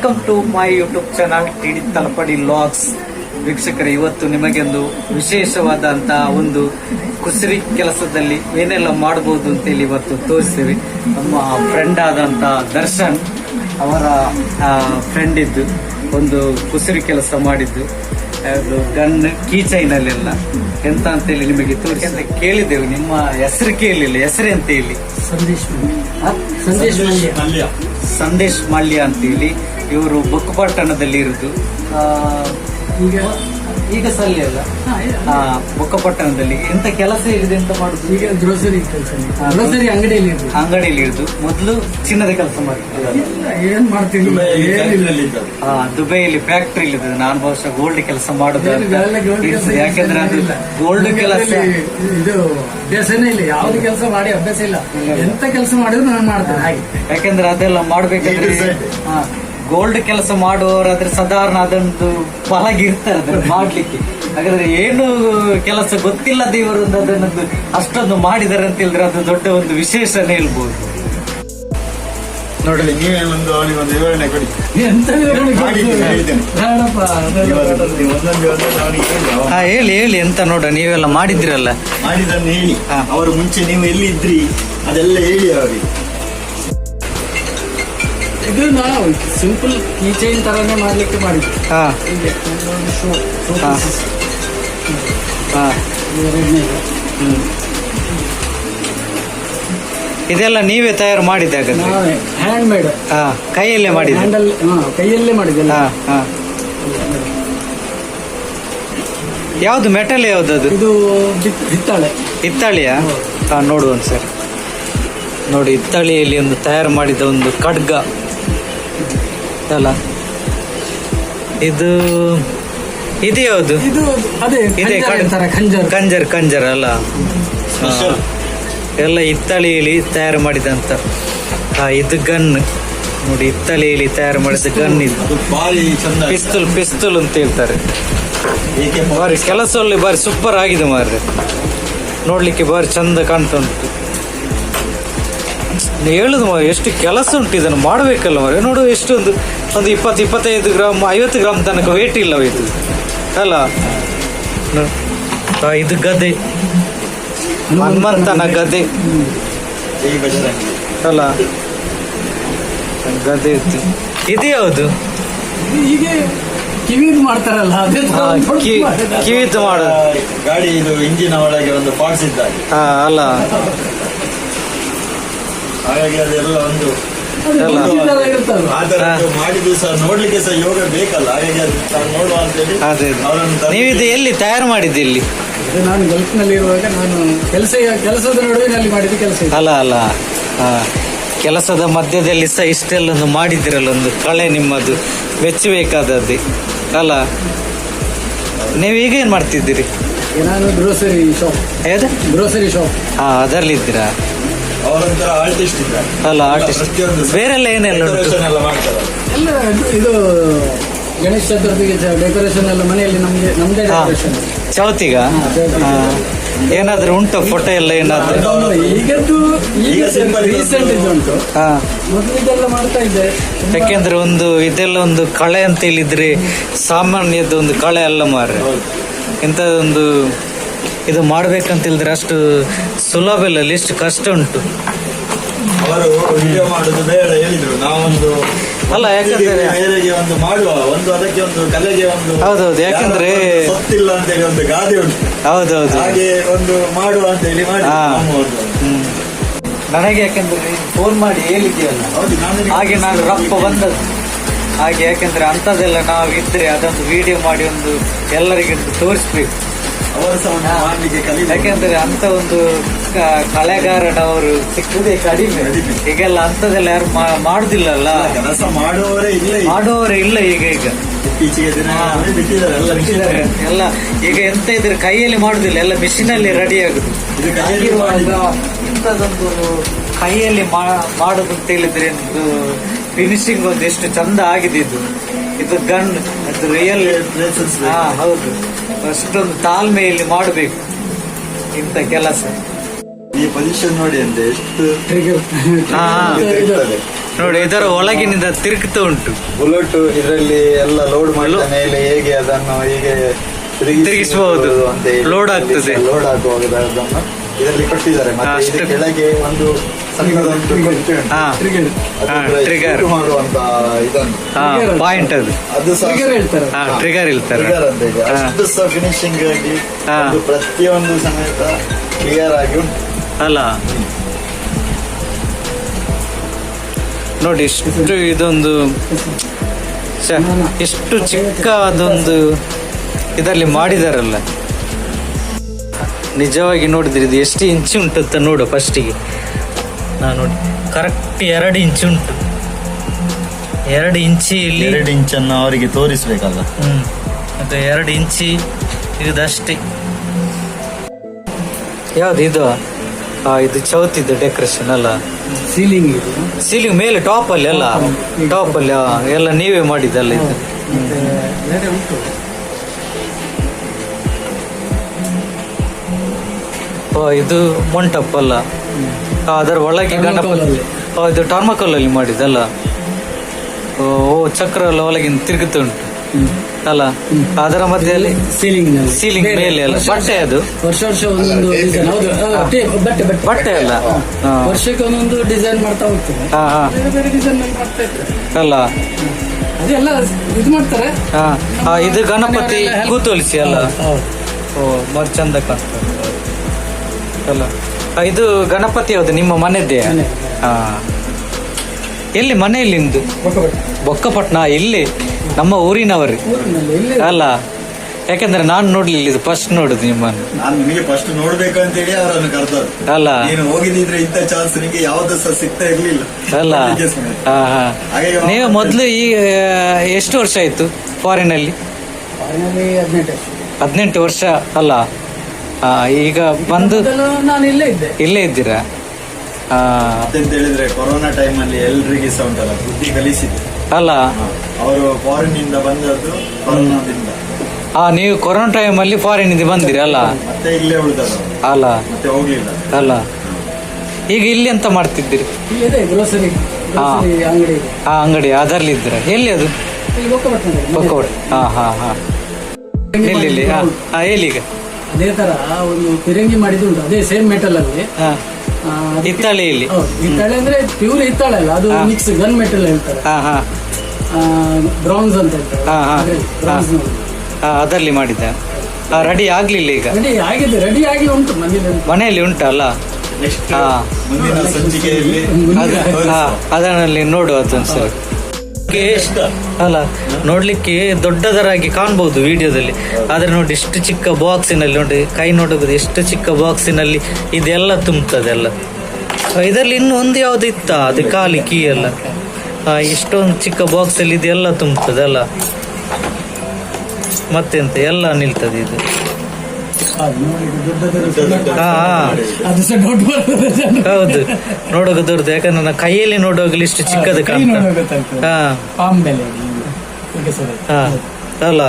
Welcome to my YouTube channel TD Talapadi logs. ವೀಕ್ಷಕರೇ, ಇವತ್ತು ನಿಮಗೆಂದು ವಿಶೇಷವಾದಂತಹ ಒಂದು ಕುಸರಿ ಕೆಲಸದಲ್ಲಿ ಏನೆಲ್ಲ ಮಾಡಬಹುದು ಅಂತೇಳಿ ಇವತ್ತು ತೋರಿಸ್ತೇವೆ. ನಮ್ಮ ಫ್ರೆಂಡ್ ಆದಂತ ದರ್ಶನ್ ಅವರ ಫ್ರೆಂಡ್ ಇದ್ದು ಒಂದು ಕುಸರಿ ಕೆಲಸ ಮಾಡಿದ್ದು, ಅದು ಗನ್ ಕೀ ಚೈನಲ್ಲೆಲ್ಲ ಎಂತ ಅಂತೇಳಿ ನಿಮಗೆ ತೋರಿಸಿ ಅಂತ ಕೇಳಿದ್ದೇವೆ. ನಿಮ್ಮ ಹೆಸರು ಕೇಳಲಿಲ್ಲ, ಹೆಸರು ಅಂತ ಹೇಳಿ? ಸಂದೇಶ್ ಮಲ್ಯ ಅಂತೇಳಿ. ಇವರು ಬೊಕ್ಕಪಟ್ಟಣದಲ್ಲಿ ಇರುದು. ಈಗ ಸಲ್ಲಿ ಅಲ್ಲ, ಬೊಕ್ಕಪಟ್ಟಣದಲ್ಲಿ ಎಂತ ಕೆಲಸ ಹೇಳಿದೆ ಅಂತ ಮಾಡುದು? ಈಗ ಗ್ರೋಸರಿ ಕೆಲಸ, ಗ್ರೋಸರಿ ಅಂಗಡಿಯಲ್ಲಿ ಇರುದು. ಮೊದಲು ಚಿನ್ನದ ಕೆಲಸ ಮಾಡ್ತಿದ್ದೆ. ಏನ್ ಮಾಡ್ತೀನಿ, ದುಬೈಯಲ್ಲಿ ಫ್ಯಾಕ್ಟ್ರಿ ಇಲ್ಲಿದೆ. ನಾನು ಬಹುಶಃ ಗೋಲ್ಡ್ ಕೆಲಸ ಮಾಡುದು, ಯಾಕೆಂದ್ರೆ ಅದು ಗೋಲ್ಡ್ ಕೆಲಸ ಇದು ಅಭ್ಯಾಸನೇ ಇಲ್ಲ. ಯಾವ್ದು ಕೆಲಸ ಮಾಡಿ ಅಭ್ಯಾಸ ಇಲ್ಲ. ಎಂತ ಕೆಲಸ ಮಾಡಿದ್ರು ನಾನು ಮಾಡ್ತೇನೆ ಹಾಗೆ. ಯಾಕೆಂದ್ರೆ ಅದೆಲ್ಲ ಮಾಡ್ಬೇಕಾದ್ರೆ ಗೋಲ್ಡ್ ಕೆಲಸ ಮಾಡುವವರಾದ್ರೆ ಸಾಧಾರಣ ಅದೊಂದು ಪಳಗಿರ್ತಾರೆ ಅದನ್ನು ಮಾಡ್ಲಿಕ್ಕೆ. ಹಾಗಾದ್ರೆ ಏನು ಕೆಲಸ ಗೊತ್ತಿಲ್ಲದೆ ಇವರು ಅದನ್ನೊಂದು ಅಷ್ಟೊಂದು ಮಾಡಿದ್ದಾರೆ ಅಂತ ಹೇಳಿದ್ರೆ ಅದು ದೊಡ್ಡ ಒಂದು ವಿಶೇಷನೇ ಹೇಳ್ಬೋದು. ನೋಡಲಿ, ನೀವೇ ಒಂದು ವಿವರಣೆ ಕೊಡಿ. ಹೇಳಿ ಎಂತ ನೋಡ, ನೀವೆಲ್ಲ ಮಾಡಿದ್ರಲ್ಲ, ಮಾಡಿದನ್ನು ಹೇಳಿ. ಅವರು ಮುಂಚೆ ನೀವು ಎಲ್ಲಿ ಇದ್ರಿ ಅದೆಲ್ಲ ಹೇಳಿ ಅವರಿಗೆ. ಇದು ನಾವು ಸಿಂಪಲ್ ಕೀ ಚೈನ್ ತರನೇ ಮಾಡ್ಲಿಕ್ಕೆ ಮಾಡಿದ್ವಿ. ಇದೆಲ್ಲ ನೀವೇ ತಯಾರು ಮಾಡಿದಾಗ? ಹ್ಯಾಂಡ್ ಮೇಡ್, ಕೈಯಲ್ಲೇ ಮಾಡಿದ? ಕೈಯಲ್ಲೇ ಮಾಡಿದ್ದೆ. ಯಾವ್ದು ಮೆಟಲ್ ಯಾವ್ದು? ಇದು ಹಿತ್ತಾಳೆ. ಹಿತ್ತಾಳಿಯಾ? ನೋಡು ಒಂದ್ಸರಿ ನೋಡಿ. ಹಿತ್ತಾಳಿಯಲ್ಲಿ ಒಂದು ತಯಾರು ಮಾಡಿದ ಒಂದು ಖಡ್ಗ ಅಲ್ಲ ಇದು. ಇದು ಯಾವುದು? ಇದು ಅದೇ ಇದೆ ಕಂಜರ್ ಅಲ್ಲ, ಎಲ್ಲ ಹಿತ್ತಾಳಿಯಲ್ಲಿ ತಯಾರು ಮಾಡಿದಂತ. ಇದು ಗನ್ ನೋಡಿ, ಹಿತ್ತಾಳಿಯಲ್ಲಿ ತಯಾರು ಮಾಡಿದ ಗನ್. ಇದು ಪಿಸ್ತೂಲ್ ಅಂತ ಹೇಳ್ತಾರೆ. ಬಾರಿ ಕೆಲಸದಲ್ಲಿ ಬಾರಿ ಸೂಪರ್ ಆಗಿದೆ ಮಾರ್ರೆ, ನೋಡ್ಲಿಕ್ಕೆ ಬಾರಿ ಚಂದ ಕಾಣ್ತಾ ಉಂಟು. ಹೇಳುದು ಎಷ್ಟು ಕೆಲಸ ಉಂಟು, ಇದನ್ನು ಮಾಡಬೇಕಲ್ಲ ಮಾರ್ರೆ. ನೋಡು, ಎಷ್ಟೊಂದು ಒಂದು 20-25 ಗ್ರಾಮ್ 50 ಗ್ರಾಮ್ ತನಕ ವೇಟ್ ಇಲ್ಲ ಇದು ಅಲ್ಲ. ಇದು ಗದೆ, ಹನುಮಂತನ ಗದೆ ಅಲ್ಲ, ಗದೆ. ಇದು ಯಾವುದು? ಹೀಗೆ ಕಿವಿದು ಮಾಡ್ತಾರಲ್ಲ, ಕಿವಿದು ಮಾಡೋದು. ಗಾಡಿ ಇದು ಇಂಜಿನ ಒಳಗೆ ಒಂದು ಪಾರ್ಟ್ಸ್ ಇದ್ದಾಗೆ ಅಲ್ಲ, ಹಾಗಾಗಿ ಅದೆಲ್ಲ ಒಂದು ಮಾಡಿದ್ದು ಸಹ ನೋಡ್ಲಿಕ್ಕೆ ಸಹ ಯೋಗ ಬೇಕಲ್ಲ. ಹಾಗಾಗಿ ಅದು ನೋಡುವ ಅಂತೇಳಿ. ನೀವಿದು ಎಲ್ಲಿ ತಯಾರು ಮಾಡಿದ್ದು? ಇಲ್ಲಿ ನಾನು ಗಲ್ಫ್ನಲ್ಲಿ ಇರುವಾಗ ನಾನು ಕೆಲಸದ ನಡುವೆ ಅಲ್ಲಿ ಮಾಡಿದ್ದು ಕೆಲಸ ಅಲ್ಲ. ಕೆಲಸದ ಮಧ್ಯದಲ್ಲಿ ಸಹ ಇಷ್ಟೆಲ್ಲ ಒಂದು ಮಾಡಿದಿರಲ್ಲ, ಒಂದು ಕಳೆ ನಿಮ್ಮದು ಮೆಚ್ಚಬೇಕಾದದ್ದೇ ಅಲ್ಲ. ನೀವು ಈಗ ಏನ್ ಮಾಡ್ತಿದ್ದೀರಿ? ನಾನು ಗ್ರೋಸರಿ ಶಾಪ್. ಯಾವ್ದು? Grocery shop. ಅದರಲ್ಲಿ ಇದ್ದೀರಾ? ಅವರೊಂಥರ ಆರ್ಟಿಸ್ಟ್ ಇದ್ದಾರೆ ಅಲ್ಲ, ಆರ್ಟಿಸ್ಟ್. ಬೇರೆಲ್ಲ ಏನೆಲ್ಲ ಎಲ್ಲ ಮಾಡ್ತಾರೆ. ಎಲ್ಲ ಇದು ಗಣೇಶ ಚತುರ್ಥಿಗೆ ಡೆಕೋರೇಷನ್ ಎಲ್ಲ ಮನೆಯಲ್ಲಿ ನಮ್ದೇ ಡೆಕೋರೇಷನ್. ಚೌತಿಗ ಏನಾದ್ರೂ ಉಂಟು ಫೋಟೋ ಎಲ್ಲ ಏನಾದ್ರು? ಈಗದ್ದು ರೀಸೆಂಟ್ ಇದು ಉಂಟು, ಮೊದಲಿಗೆಲ್ಲ ಮಾಡ್ತಾ ಇದ್ದೆ. ಯಾಕೆಂದ್ರೆ ಇದೆಲ್ಲ ಒಂದು ಕಳೆ ಅಂತ ಹೇಳಿದ್ರೆ ಸಾಮಾನ್ಯದ ಒಂದು ಕಳೆ ಅಲ್ಲ ಮಾರ್ರೆ. ಇಂಥದ್ದೊಂದು ಇದು ಮಾಡ್ಬೇಕಂತ ಹೇಳಿದ್ರೆ ಅಷ್ಟು ಸುಲಭ ಇಲ್ಲ, ಎಷ್ಟು ಕಷ್ಟ ಉಂಟು. ಅವರು ವಿಡಿಯೋ ಮಾಡುದು ಬೇಡ ಹೇಳಿದ್ರು, ನಾವೊಂದು ಅಲ್ಲ, ಯಾಕಂದ್ರೆ ಒಂದು ಮಾಡುವ ಒಂದು ಅದಕ್ಕೆ ಒಂದು ಕಲೆಗೆ ಒಂದು. ಹೌದೌದು, ಯಾಕಂದ್ರೆ ಗೊತ್ತಿಲ್ಲ ಅಂತ ಹೇಳಿ ಒಂದು ಗಾದೆ ಉಂಟು. ಹೌದೌದು, ಹಾಗೆ ಒಂದು ಮಾಡುವ ಅಂತ ಹೇಳಿ ಮಾಡಿ. ನನಗೆ ಯಾಕಂದ್ರೆ ಫೋನ್ ಮಾಡಿ ಹೇಳಿದ್ಯಲ್ಲ, ಹಾಗೆ ನಾನು ರಪ್ಪ ಬಂದದ್ದು ಹಾಗೆ. ಯಾಕಂದ್ರೆ ಅಂಥದ್ದೆಲ್ಲ ನಾವು ಇದ್ರೆ ಅದೊಂದು ವಿಡಿಯೋ ಮಾಡಿ ಒಂದು ಎಲ್ಲರಿಗೆ ತೋರಿಸ್ಬೇಕು. ಯಾಕೆಂದ್ರೆ ಅಂತ ಒಂದು ಕಲೆಗಾರನವರು ಸಿಕ್ಕುದೇ ಕಡಿಮೆ. ಈಗೆಲ್ಲ ಅಂತದೆಲ್ಲ ಯಾರು ಮಾಡುದಿಲ್ಲಲ್ಲ, ಕೆಲಸ ಮಾಡುವವರೇ ಇಲ್ಲ ಈಗ ಎಲ್ಲ. ಈಗ ಎಂತ ಇದ್ರೆ ಕೈಯಲ್ಲಿ ಮಾಡುದಿಲ್ಲ, ಎಲ್ಲ ಮಿಷಿನಲ್ಲಿ ರೆಡಿ ಆಗುದು. ಇಂಥದೊಂದು ಕೈಯಲ್ಲಿ ಮಾಡುದು ಅಂತ ಹೇಳಿದ್ರೆ ಫಿನಿಶಿಂಗ್ ಒಂದು ಎಷ್ಟು ಚಂದ ಆಗಿದೆ ಇದು ಗನ್. ಅದು ರಿಯಲ್. ಹೌದು, ಅಷ್ಟೊಂದು ತಾಳ್ಮೆಯಲ್ಲಿ ಮಾಡಬೇಕು ಇಂಥ ಕೆಲಸ. ಈ ಪೊಸಿಷನ್ ನೋಡಿ ಅಂದ್ರೆ ಎಷ್ಟು ನೋಡಿ ಇದರ ಒಳಗಿನಿಂದ ತಿರುಗ್ತಾ ಉಂಟು. ಬುಲೆಟ್ ಇದರಲ್ಲಿ ಎಲ್ಲ ಲೋಡ್ ಮಾಡಿದ ಮೇಲೆ ಹೇಗೆ ಅದನ್ನು ಹೀಗೆ ತಿರುಗಿಸಬಹುದು, ಅಂತ ಹೇಳಿ ಲೋಡ್ ಆಗ್ತದೆ. ಲೋಡ್ ಆಗುವಾಗ ಅದನ್ನು ಇದರಲ್ಲಿ ಕೊಟ್ಟಿದ್ದಾರೆ. ಮತ್ತೆ ಅಷ್ಟು- ಇದರ ಕೆಳಗೆ ಒಂದು ಸಣ್ಣದೊಂದು ಹಾ ಟ್ರಿಗರ್ ಮಾಡುವಂತ ಇದನ್ನು ಪಾಯಿಂಟ್ ಅದು ಅದು ಸಹ Trigger ಹೇಳ್ತಾರೆ. ಟ್ರಿಗರ್ ಇರ್ತಾರೆ. ಟ್ರಿಗರ್ ಅಂತ ಇದೆ. ಹಾ. ಅಷ್ಟು ಸಹ ಫಿನಿಶಿಂಗ್ ಆಗಿ ಹಾ. ಒಂದು ಪ್ರತಿಯೊಂದು ಸಮೇತ ಕ್ಲಿಯರ್ ಆಗಿ ಉಂಟು. ಅಲ್ಲ ನೋಡಿ ಇಷ್ಟು ಇದೊಂದು ಎಷ್ಟು ಚಿಕ್ಕ ಅದೊಂದು ಇದರಲ್ಲಿ ಮಾಡಿದಾರಲ್ಲ, ನಿಜವಾಗಿ ನೋಡಿದ್ರೆ ಇದು ಎಷ್ಟು ಇಂಚು ಉಂಟಂತ ನೋಡು. ಫಸ್ಟಿಗೆ ನಾನು ನೋಡಿ ಕರೆಕ್ಟ್ 2 ಇಂಚು ಉಂಟು. 2 ಇಂಚಿ ಇಲ್ಲಿ 2 ಇಂಚನ್ನು ಅವರಿಗೆ ತೋರಿಸ್ಬೇಕಲ್ಲ. ಅದು 2 ಇಂಚಿ ಇದಷ್ಟೇ. ಯಾವ್ದು ಇದು? ಇದು ಚೌತಿದ್ದು ಡೆಕೋರೇಷನ್ ಅಲ್ಲ, ಸೀಲಿಂಗ್ ಇದು ಸೀಲಿಂಗ್ ಮೇಲೆ ಟಾಪ್ ಅಲ್ಲಿ ಅಲ್ಲ, ಟಾಪ್ ಅಲ್ಲಿ ಎಲ್ಲ ನೀವೇ ಮಾಡಿದ್ದಲ್ಲ ಇದು. ಮತ್ತೆ ಬೇರೆ ಉಂಟು. ಇದು ಮಂಟಪ ಅಲ್ಲ, ಅದರ ಒಳಗೆ ಗಣಪತಿ. Thermocol ಅಲ್ಲಿ. ಇದು ಟರ್ಮಕೋಲ್ ಅಲ್ಲಿ ಮಾಡಿದ್ದಲ್ಲ. ಓ ಚಕ್ರ ಎಲ್ಲ ಒಳಗಿನ ತಿರುಗುತ್ತಾ ಉಂಟು ಅಲ್ಲ, ಅದರ ಮಧ್ಯದಲ್ಲಿ ಸೀಲಿಂಗ್ ಸೀಲಿಂಗ್ ಮೇಲೆ ಅಲ್ಲ, ಬಟ್ಟೆ ಅದು ವರ್ಷ ಒಂದೊಂದು ಡಿಸೈನ್. ಹೌದು ಬಟ್ಟೆ ಬಟ್ಟೆ ಅಲ್ಲ. ಹಾ. ವರ್ಷಕ್ಕೆ ಒಂದೊಂದು ಡಿಸೈನ್ ಮಾಡ್ತಾ ಹೋಗ್ತಾರೆ. ಹಾ ಹಾ ಬೇರೆ ಬೇರೆ ಡಿಸೈನ್ ಮಾಡ್ತಾ ಇರ್ತಾರೆ. ಅಲ್ಲ. ಅದೆಲ್ಲ ಇದು ಮಾಡ್ತಾರೆ. ಇದು ಗಣಪತಿ ಕೂತೊಲಿಸಿ ಅಲ್ಲ. ಓ ಮತ್ ಚಂದ ಕಾಣ್ತದೆ ಅಲ್ಲ. ಇದು ಗಣಪತಿ ಯಾವುದು ನಿಮ್ಮ ಮನೆದ್ದೇ? ಮನೆ. ಹಾ. ಎಲ್ಲಿ ಮನೆಯಲ್ಲಿ ನಿಮ್ದು? ಬೊಕ್ಕಪಟ್ನ. ಇಲ್ಲಿ ನಮ್ಮ ಊರಿನವರು ಊರಿನಲ್ಲಿ ಎಲ್ಲಿ ಅಲ್ಲ, ಯಾಕಂದ್ರೆ ನಾನು ನೋಡ್ಲಿಲ್ಲ, ಇದು ಫಸ್ಟ್ ನೋಡುದು ನಿಮ್ಮನ್ನು. ನಾನು ನಿಮಗೆ ಫಸ್ಟ್ ನೋಡ್ಬೇಕು ಅಂತ ಹೇಳಿ ಅವರನ್ನು ಕರೆದದ್ದು. ಅಲ್ಲ ನೀನು ಹೋಗಿದ್ರೆ ಇಂಥ ಚಾನ್ಸ್ ನಿಮಗೆ ಯಾವ್ದು ಸಹ ಸಿಗ್ತಾ ಇರ್ಲಿಲ್ಲ. ಅಲ್ಲ. ಅದಕ್ಕೆ ಸುಮ್ನೆ. ಹಾ ಹಾ. ಹಾಗೆ ನೀವು ಮೊದ್ಲು ಈ ಎಷ್ಟು ವರ್ಷ ಆಯ್ತು ಫಾರಿನಲ್ಲಿ? ಫಾರಿನಲ್ಲಿ 18 ವರ್ಷ ಅಲ್ಲ. ಈಗ ಬಂದು ಮೊದಲು ನಾನು ಇಲ್ಲೇ ಇದ್ದೆ. ಇಲ್ಲೇ ಇದ್ದೀರಾ? ಅಂತ ಹೇಳಿದ್ರೆ ಕೊರೋನಾ ಟೈಮ್ ಅಲ್ಲಿ ಎಲ್ರಿಗೆ ಸಹ ಉಂಟಲ್ಲ ಬುದ್ಧಿ ಕಲಿಸಿದ್ರು. ಅಲ್ಲ. ಅವರು ಫಾರಿನ್ ಇಂದ ಬಂದದ್ದು ಕೊರೋನಾದಿಂದ. ನೀವು ಕೊರೋನಾ ಟೈಮ್ ಅಲ್ಲಿ ಫಾರಿನ್ ಇಂದ ಬಂದಿರಿ ಅಲ್ಲ? ಮತ್ತೆ ಇಲ್ಲೇ ಉಳಿದದ್ದು ಅಲ್ಲ ಮತ್ತೆ ಹೋಗ್ಲಿಲ್ಲ. ಅಲ್ಲ. ಈಗ ಇಲ್ಲಿ ಎಂತ ಮಾಡ್ತಿದ್ದೀರಿ? ಇಲ್ಲಿದೆ ಗ್ರೋಸರಿ ಅಂಗಡಿ ಇದೆ. ಅಂಗಡಿ ಅದರಲ್ಲಿ ಇದ್ದೀರಾ? ಎಲ್ಲಿ ಅದು? ಇಲ್ಲಿ ಬೊಕ್ಕಪಟ್ಟಣದಲ್ಲಿ. ಬೊಕ್ಕವಡ್. ಹಾ ಹಾ ಹಾ. ಎಲ್ಲಿ? ಹೇಳಿ ಈಗ. ಅದೇ ತರ ಒಂದು ಪಿರಂಗಿ ಮಾಡಿದ್ದು ಉಂಟು, ಅದೇ ಸೇಮ್ ಮೆಟಲ್ ಅಲ್ಲಿ. ಹಿತ್ತಾಳೆಯಲ್ಲಿ. ಹಿತ್ತಾಳೆ ಅಂದ್ರೆ ಪ್ಯೂರ್ ಹಿತ್ತಾಳೆ ಅಲ್ಲ, ಅದು ಮಿಕ್ಸ್ ಗನ್ ಮೆಟಲ್ ಹೇಳ್ತಾರೆ. ಹಾ ಹಾ. ಬ್ರೌನ್ಸ್ ಅಂತ ಹೇಳ್ತಾರೆ. ಹಾ, ಹಾ. ಬ್ರೌನ್ಸ್ ಅದರಲ್ಲಿ ಮಾಡಿದ್ದ. ರೆಡಿ ಆಗ್ಲಿಲ್ಲ ಈಗ? ರೆಡಿ ಆಗಿದೆ, ರೆಡಿ ಆಗಿ ಉಂಟು ಮನೆಯಲ್ಲಿ ಉಂಟಲ್ಲ? ನೆಕ್ಸ್ಟ್ ಹಾ. ಮುಂದಿನ ಸಂಚಿಕೆಯಲ್ಲಿ ಅದರಲ್ಲಿ ನೋಡುವ ಅದೊಂದ್ಸರಿ. ಅಲ್ಲ ನೋಡ್ಲಿಕ್ಕೆ ದೊಡ್ಡದರಾಗಿ ಕಾಣ್ಬಹುದು ವಿಡಿಯೋದಲ್ಲಿ, ಆದ್ರೆ ನೋಡಿ ಎಷ್ಟು ಚಿಕ್ಕ ಬಾಕ್ಸಿನಲ್ಲಿ ನೋಡಿ, ಕೈ ನೋಡಬಹುದು ಎಷ್ಟು ಚಿಕ್ಕ ಬಾಕ್ಸಿನಲ್ಲಿ ಇದೆಲ್ಲ ತುಂಬುತ್ತದೆಲ್ಲ. ಇದರಲ್ಲಿ ಇನ್ನು ಒಂದು ಯಾವ್ದು ಇತ್ತ ಅದು ಖಾಲಿ ಕೀ ಎಲ್ಲ. ಇಷ್ಟೊಂದು ಚಿಕ್ಕ ಬಾಕ್ಸ್ ಅಲ್ಲಿ ಇದೆಲ್ಲ ತುಂಬುತ್ತದಲ್ಲ, ಮತ್ತೆಂತ ಎಲ್ಲ ನಿಲ್ತದೆ ಇದು. ಹಾ ಅದು ಸಹ ದೊಡ್ಡ ಬರ್ತದೆ. ಹೌದು, ನೋಡೋಕೆ ದೊಡ್ಡದು. ಯಾಕಂದ್ರೆ ನಾನು ಕೈಯಲ್ಲಿ ನೋಡುವಾಗಲಿ ಇಷ್ಟು ಚಿಕ್ಕದು ಕಾಣ್ತದೆ. ಹಾ ಪಾಮ್ ಬೆಲೆ ಹಾ ಅಲ್ಲ.